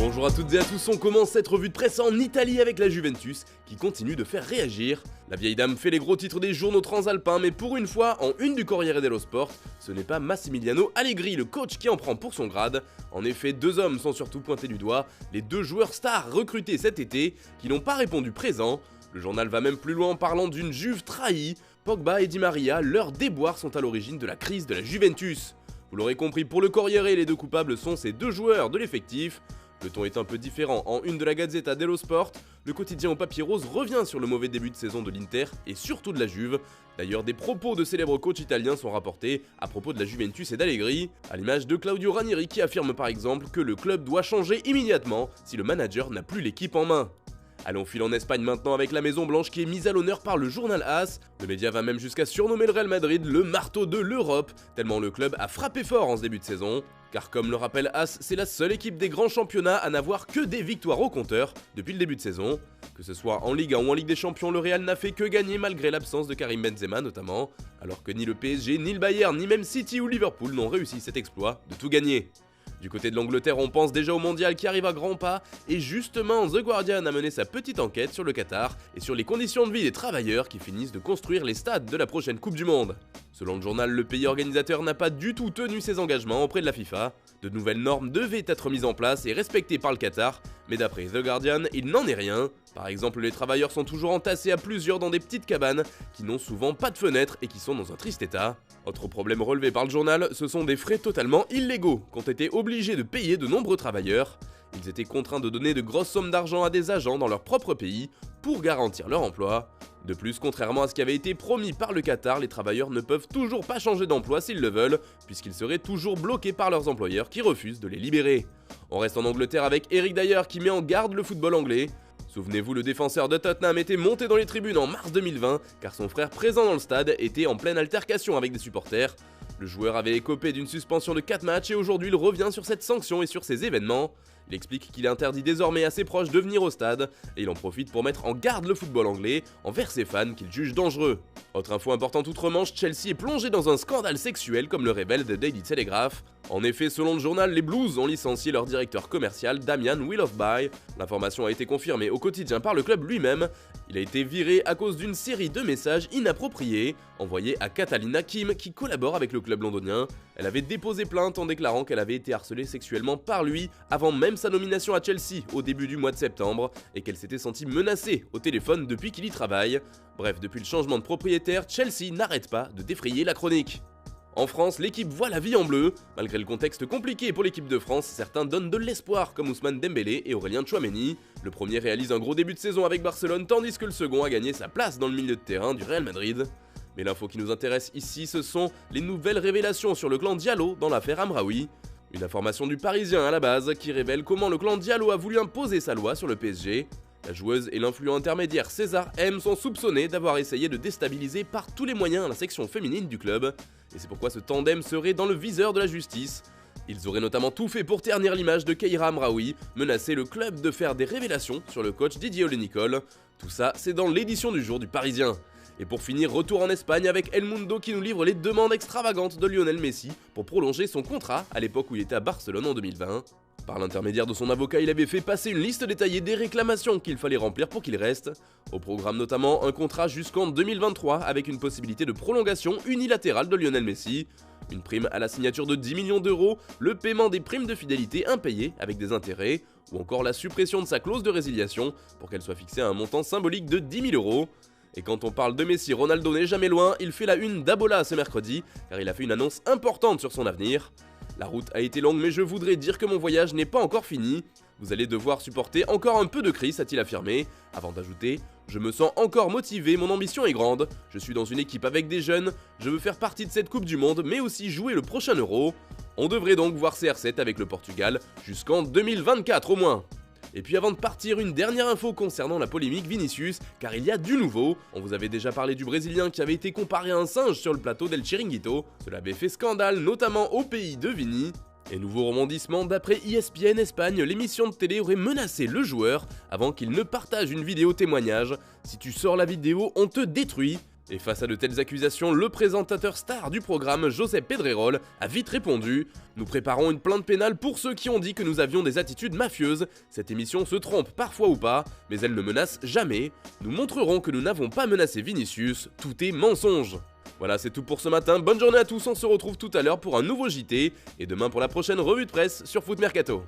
Bonjour à toutes et à tous, on commence cette revue de presse en Italie avec la Juventus qui continue de faire réagir. La vieille dame fait les gros titres des journaux transalpins, mais pour une fois, en une du Corriere dello Sport, ce n'est pas Massimiliano Allegri, le coach, qui en prend pour son grade. En effet, deux hommes sont surtout pointés du doigt, les deux joueurs stars recrutés cet été qui n'ont pas répondu présent. Le journal va même plus loin en parlant d'une Juve trahie. Pogba et Di Maria, leurs déboires sont à l'origine de la crise de la Juventus. Vous l'aurez compris, pour le Corriere, les deux coupables sont ces deux joueurs de l'effectif. Le ton est un peu différent. En une de la Gazzetta dello Sport, le quotidien au papier rose revient sur le mauvais début de saison de l'Inter et surtout de la Juve. D'ailleurs, des propos de célèbres coachs italiens sont rapportés à propos de la Juventus et d'Allegri, à l'image de Claudio Ranieri qui affirme par exemple que le club doit changer immédiatement si le manager n'a plus l'équipe en main. Allons file en Espagne maintenant avec la Maison Blanche qui est mise à l'honneur par le journal AS. Le média va même jusqu'à surnommer le Real Madrid le marteau de l'Europe, tellement le club a frappé fort en ce début de saison. Car comme le rappelle AS, c'est la seule équipe des grands championnats à n'avoir que des victoires au compteur depuis le début de saison. Que ce soit en Ligue 1 ou en Ligue des Champions, le Real n'a fait que gagner malgré l'absence de Karim Benzema notamment, alors que ni le PSG, ni le Bayern, ni même City ou Liverpool n'ont réussi cet exploit de tout gagner. Du côté de l'Angleterre, on pense déjà au mondial qui arrive à grands pas, et justement, The Guardian a mené sa petite enquête sur le Qatar et sur les conditions de vie des travailleurs qui finissent de construire les stades de la prochaine Coupe du Monde. Selon le journal, le pays organisateur n'a pas du tout tenu ses engagements auprès de la FIFA. De nouvelles normes devaient être mises en place et respectées par le Qatar, mais d'après The Guardian, il n'en est rien. Par exemple, les travailleurs sont toujours entassés à plusieurs dans des petites cabanes qui n'ont souvent pas de fenêtres et qui sont dans un triste état. Autre problème relevé par le journal, ce sont des frais totalement illégaux qu'ont été obligés de payer de nombreux travailleurs. Ils étaient contraints de donner de grosses sommes d'argent à des agents dans leur propre pays pour garantir leur emploi. De plus, contrairement à ce qui avait été promis par le Qatar, les travailleurs ne peuvent toujours pas changer d'emploi s'ils le veulent, puisqu'ils seraient toujours bloqués par leurs employeurs qui refusent de les libérer. On reste en Angleterre avec Eric Dyer qui met en garde le football anglais. Souvenez-vous, le défenseur de Tottenham était monté dans les tribunes en mars 2020 car son frère présent dans le stade était en pleine altercation avec des supporters. Le joueur avait écopé d'une suspension de 4 matchs et aujourd'hui il revient sur cette sanction et sur ces événements. Il explique qu'il interdit désormais à ses proches de venir au stade et il en profite pour mettre en garde le football anglais envers ses fans qu'il juge dangereux. Autre info importante outre-Manche, Chelsea est plongé dans un scandale sexuel comme le révèle The Daily Telegraph. En effet, selon le journal, les Blues ont licencié leur directeur commercial Damian Willoughby. L'information a été confirmée au quotidien par le club lui-même. Il a été viré à cause d'une série de messages inappropriés envoyés à Catalina Kim qui collabore avec le club londonien. Elle avait déposé plainte en déclarant qu'elle avait été harcelée sexuellement par lui avant même sa nomination à Chelsea au début du mois de septembre et qu'elle s'était sentie menacée au téléphone depuis qu'il y travaille. Bref, depuis le changement de propriétaire, Chelsea n'arrête pas de défrayer la chronique. En France, l'équipe voit la vie en bleu. Malgré le contexte compliqué pour l'équipe de France, certains donnent de l'espoir comme Ousmane Dembélé et Aurélien Tchouaméni. Le premier réalise un gros début de saison avec Barcelone tandis que le second a gagné sa place dans le milieu de terrain du Real Madrid. Mais l'info qui nous intéresse ici, ce sont les nouvelles révélations sur le clan Diallo dans l'affaire Amraoui. Une information du Parisien à la base qui révèle comment le clan Diallo a voulu imposer sa loi sur le PSG. La joueuse et l'influent intermédiaire César M sont soupçonnés d'avoir essayé de déstabiliser par tous les moyens la section féminine du club. Et c'est pourquoi ce tandem serait dans le viseur de la justice. Ils auraient notamment tout fait pour ternir l'image de Keira Amraoui, menacer le club de faire des révélations sur le coach Didier Olé-Nicole. Tout ça, c'est dans l'édition du jour du Parisien. Et pour finir, retour en Espagne avec El Mundo qui nous livre les demandes extravagantes de Lionel Messi pour prolonger son contrat à l'époque où il était à Barcelone en 2020. Par l'intermédiaire de son avocat, il avait fait passer une liste détaillée des réclamations qu'il fallait remplir pour qu'il reste. Au programme notamment un contrat jusqu'en 2023 avec une possibilité de prolongation unilatérale de Lionel Messi. Une prime à la signature de 10 millions d'euros, le paiement des primes de fidélité impayées avec des intérêts, ou encore la suppression de sa clause de résiliation pour qu'elle soit fixée à un montant symbolique de 10 000 euros. Et quand on parle de Messi, Ronaldo n'est jamais loin, il fait la une d'Abola ce mercredi, car il a fait une annonce importante sur son avenir. La route a été longue mais je voudrais dire que mon voyage n'est pas encore fini. Vous allez devoir supporter encore un peu de crise, a-t-il affirmé, avant d'ajouter « Je me sens encore motivé, mon ambition est grande, je suis dans une équipe avec des jeunes, je veux faire partie de cette Coupe du Monde mais aussi jouer le prochain Euro. On devrait donc voir CR7 avec le Portugal jusqu'en 2024 au moins. » Et puis avant de partir, une dernière info concernant la polémique Vinicius, car il y a du nouveau. On vous avait déjà parlé du Brésilien qui avait été comparé à un singe sur le plateau d'El Chiringuito. Cela avait fait scandale, notamment au pays de Vini. Et nouveau rebondissement, d'après ESPN Espagne, l'émission de télé aurait menacé le joueur avant qu'il ne partage une vidéo témoignage. Si tu sors la vidéo, on te détruit. Et face à de telles accusations, le présentateur star du programme, Josep Pedrerol, a vite répondu « Nous préparons une plainte pénale pour ceux qui ont dit que nous avions des attitudes mafieuses. Cette émission se trompe parfois ou pas, mais elle ne menace jamais. Nous montrerons que nous n'avons pas menacé Vinicius, tout est mensonge. » Voilà, c'est tout pour ce matin. Bonne journée à tous, on se retrouve tout à l'heure pour un nouveau JT, et demain pour la prochaine revue de presse sur Foot Mercato.